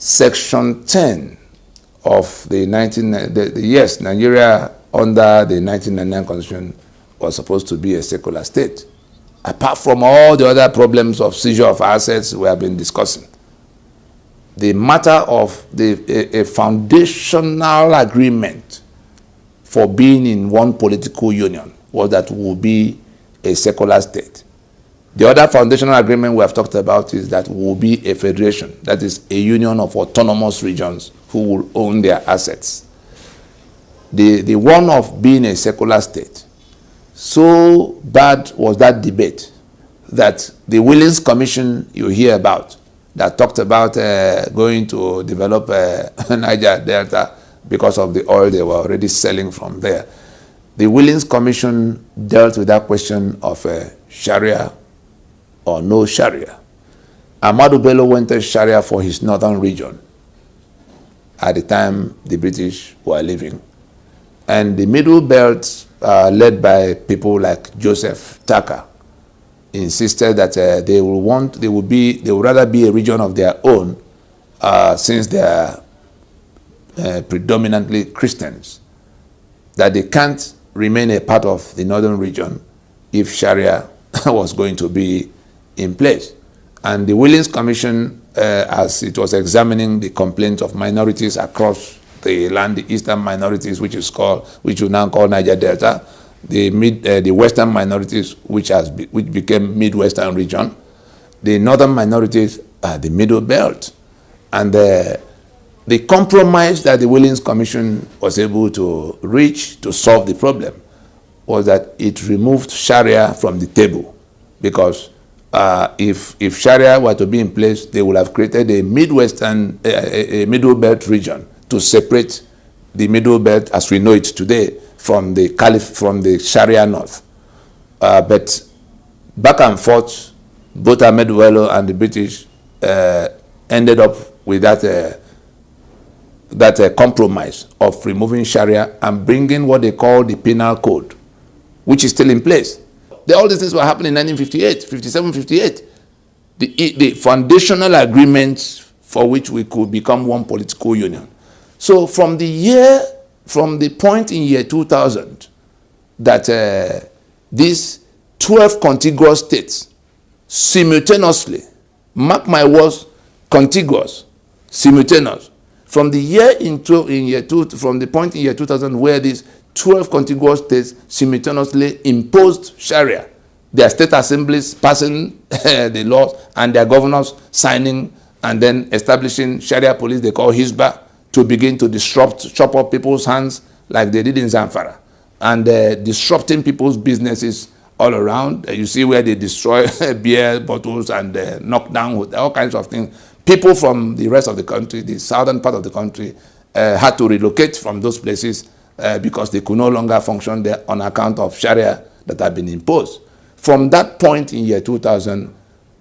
Section 10 of the Nigeria under the 1999 Constitution was supposed to be a secular state, apart from all the other problems of seizure of assets we have been discussing. The matter of a foundational agreement for being in one political union was that we will be a secular state. The other foundational agreement we have talked about is that we will be a federation, that is a union of autonomous regions who will own their assets. The one of being a secular state, so bad was that debate that the Willings Commission you hear about, that talked about going to develop Niger Delta because of the oil they were already selling from there. The Willings Commission dealt with that question of Sharia or no Sharia. Ahmadu Bello wanted Sharia for his northern region at the time the British were leaving. And the Middle Belt, led by people like Joseph Tucker, insisted that they would rather be a region of their own since they are predominantly Christians, that they can't remain a part of the northern region if Sharia was going to be in place. And the Willings Commission, as it was examining the complaints of minorities across the land, the eastern minorities, which we now call Niger Delta, the western minorities, which became Midwestern region, the northern minorities, the Middle Belt, and the compromise that the Willings Commission was able to reach to solve the problem was that it removed Sharia from the table, because if Sharia were to be in place, they would have created a Midwestern, a Middle Belt region to separate the Middle Belt as we know it today from the Sharia North. But back and forth, both Ahmed Bello and the British ended up with that compromise of removing Sharia and bringing what they call the Penal Code, which is still in place. All these things were happening in 1958, 57, 58. The foundational agreements for which we could become one political union. So from the point in year 2000 that these 12 contiguous states simultaneously, mark my words, contiguous, simultaneous, from the point in year 2000 where these 12 contiguous states simultaneously imposed Sharia, their state assemblies passing the laws and their governors signing and then establishing Sharia police they call Hizbah to begin to chop up people's hands like they did in Zamfara, and disrupting people's businesses all around. You see where they destroy beer bottles and knock down all kinds of things. People from the rest of the country, the southern part of the country, had to relocate from those places because they could no longer function there on account of Sharia that had been imposed. From that point in year 2000,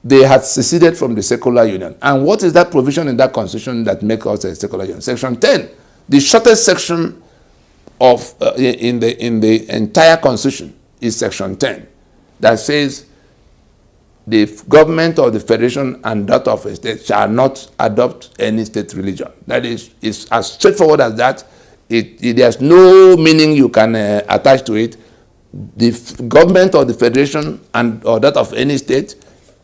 they had seceded from the secular union. And what is that provision in that constitution that makes us a secular union? Section 10, the shortest section of in the entire constitution is section 10, that says the government of the federation and that of a state shall not adopt any state religion. That is as straightforward as that. There's no meaning you can attach to it. The government of the federation or that of any state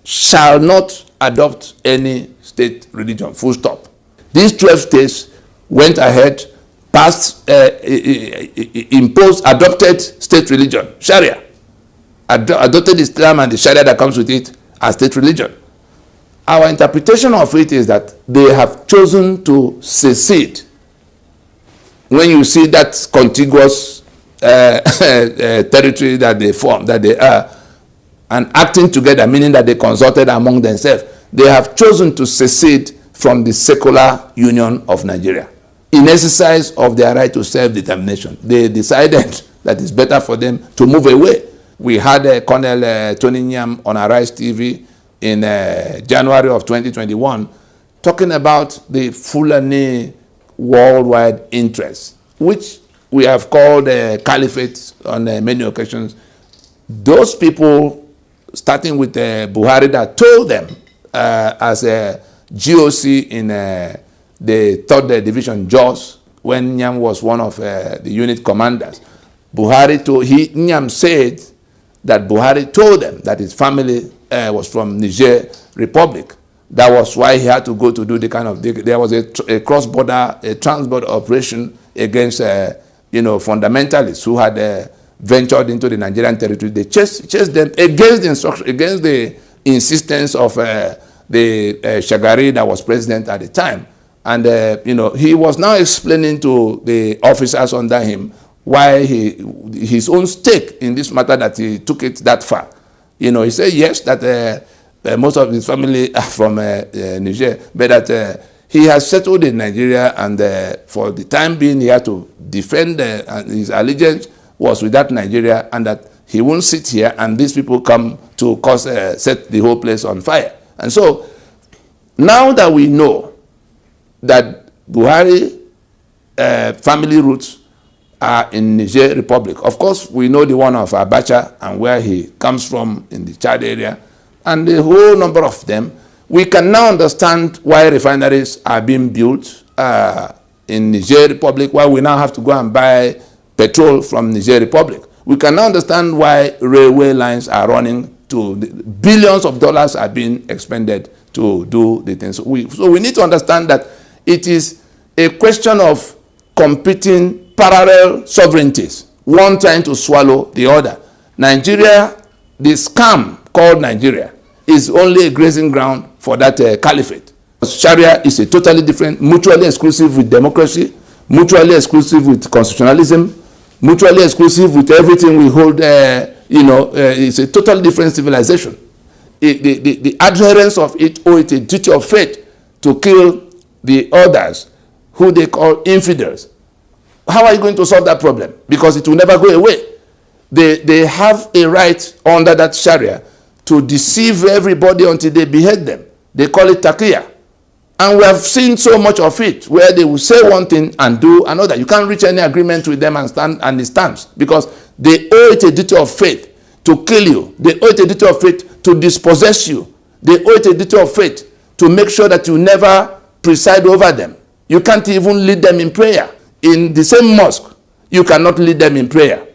shall not adopt any state religion, full stop. These 12 states went ahead, passed, imposed, adopted state religion, Sharia, adopted Islam and the Sharia that comes with it as state religion. Our interpretation of it is that they have chosen to secede. When you see that contiguous territory that they form, that they are, and acting together, meaning that they consulted among themselves, they have chosen to secede from the secular union of Nigeria in exercise of their right to self-determination. They decided that it's better for them to move away. We had Colonel Tony Nyam on Arise TV in January of 2021 talking about the Fulani worldwide interests, which we have called caliphate on many occasions. Those people, starting with Buhari, that told them as a GOC the 3rd Division Jaws, when Nyam was one of the unit commanders. Nyam said that Buhari told them that his family was from Niger Republic. That was why he had to go to do the kind of, there was a cross-border, a trans-border operation against, fundamentalists who had ventured into the Nigerian territory. They chased them against the instruction, against the insistence of the Shagari that was president at the time. And, he was now explaining to the officers under him why his own stake in this matter, that he took it that far. He said, yes, that most of his family are from Niger, but that he has settled in Nigeria, and for the time being, he had to defend his allegiance was with that Nigeria, and that he won't sit here and these people come to set the whole place on fire. And so, now that we know that Buhari family roots are in Niger Republic, of course, we know the one of Abacha and where he comes from in the Chad area, and the whole number of them, we can now understand why refineries are being built in Niger Republic, why we now have to go and buy petrol from Niger Republic. We can now understand why railway lines are running to billions of dollars are being expended to do the things. So we need to understand that it is a question of competing parallel sovereignties, one trying to swallow the other. Nigeria, the scam called Nigeria, is only a grazing ground for that caliphate. Sharia is a totally different, mutually exclusive with democracy, mutually exclusive with constitutionalism, mutually exclusive with everything we hold, it's a totally different civilization. The adherents of it owe it a duty of faith to kill the others, who they call infidels. How are you going to solve that problem? Because it will never go away. They have a right under that Sharia to deceive everybody until they behead them. They call it taqiyya. And we have seen so much of it, where they will say one thing and do another. You can't reach any agreement with them and stand and it stands, because they owe it a duty of faith to kill you. They owe it a duty of faith to dispossess you. They owe it a duty of faith to make sure that you never preside over them. You can't even lead them in prayer. In the same mosque, you cannot lead them in prayer.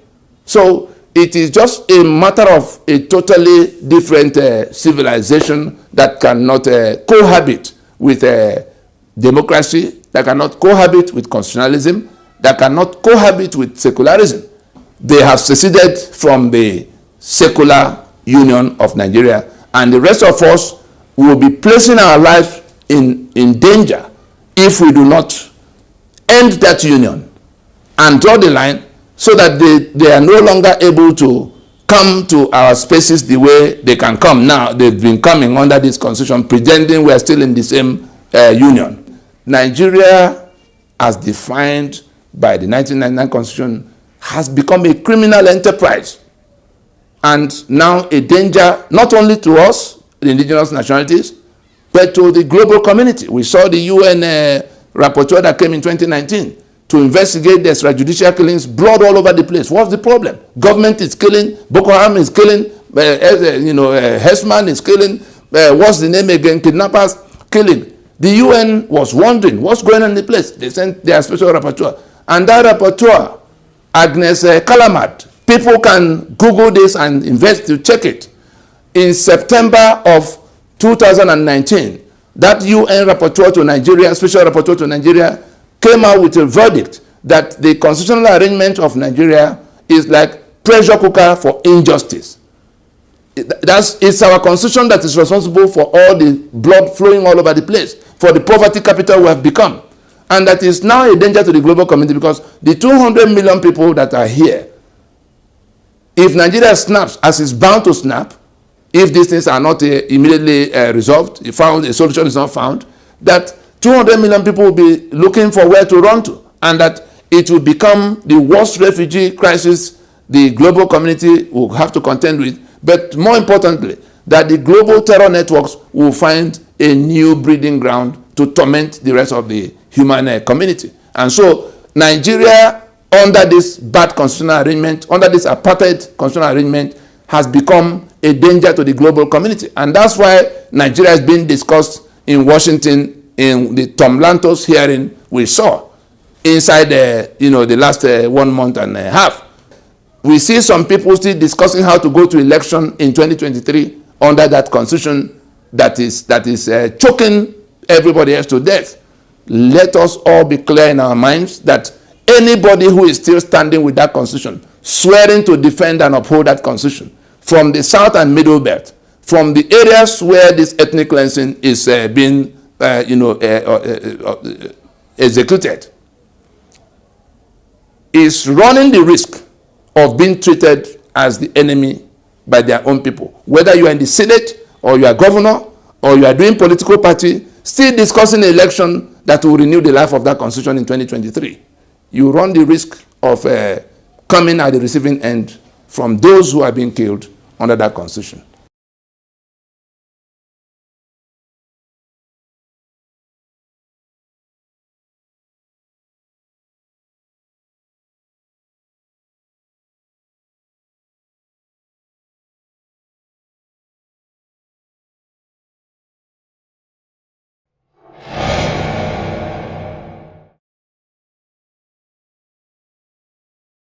So it is just a matter of a totally different civilization that cannot cohabit with democracy, that cannot cohabit with constitutionalism, that cannot cohabit with secularism. They have seceded from the secular union of Nigeria, and the rest of us will be placing our lives in danger if we do not end that union and draw the line, so that they are no longer able to come to our spaces the way they can come now. They've been coming under this constitution, pretending we are still in the same union. Nigeria, as defined by the 1999 constitution, has become a criminal enterprise, and now a danger not only to us, the indigenous nationalities, but to the global community. We saw the UN rapporteur that came in 2019 to investigate the extrajudicial killings, blood all over the place. What's the problem? Government is killing, Boko Haram is killing, Hesman is killing, what's the name again? Kidnappers killing. The UN was wondering what's going on in the place. They sent their special rapporteur. And that rapporteur, Agnes Kalamat, people can Google this and invest to check it. In September of 2019, that UN rapporteur to Nigeria, special rapporteur to Nigeria, came out with a verdict that the constitutional arrangement of Nigeria is like pressure cooker for injustice. It's our constitution that is responsible for all the blood flowing all over the place, for the poverty capital we have become. And that is now a danger to the global community, because the 200 million people that are here, if Nigeria snaps, as it's bound to snap, if these things are not immediately resolved, if a solution is not found, that 200 million people will be looking for where to run to, and that it will become the worst refugee crisis the global community will have to contend with. But more importantly, that the global terror networks will find a new breeding ground to torment the rest of the human community. And so Nigeria, under this bad constitutional arrangement, under this apartheid constitutional arrangement, has become a danger to the global community. And that's why Nigeria is being discussed in Washington in the Tom Lantos hearing we saw inside the last 1 month and a half. We see some people still discussing how to go to election in 2023 under that constitution that is choking everybody else to death. Let us all be clear in our minds that anybody who is still standing with that constitution, swearing to defend and uphold that constitution, from the South and Middle Belt, from the areas where this ethnic cleansing is being executed, is running the risk of being treated as the enemy by their own people. Whether you are in the Senate, or you are governor, or you are doing political party, still discussing an election that will renew the life of that constitution in 2023. You run the risk of coming at the receiving end from those who are being killed under that constitution.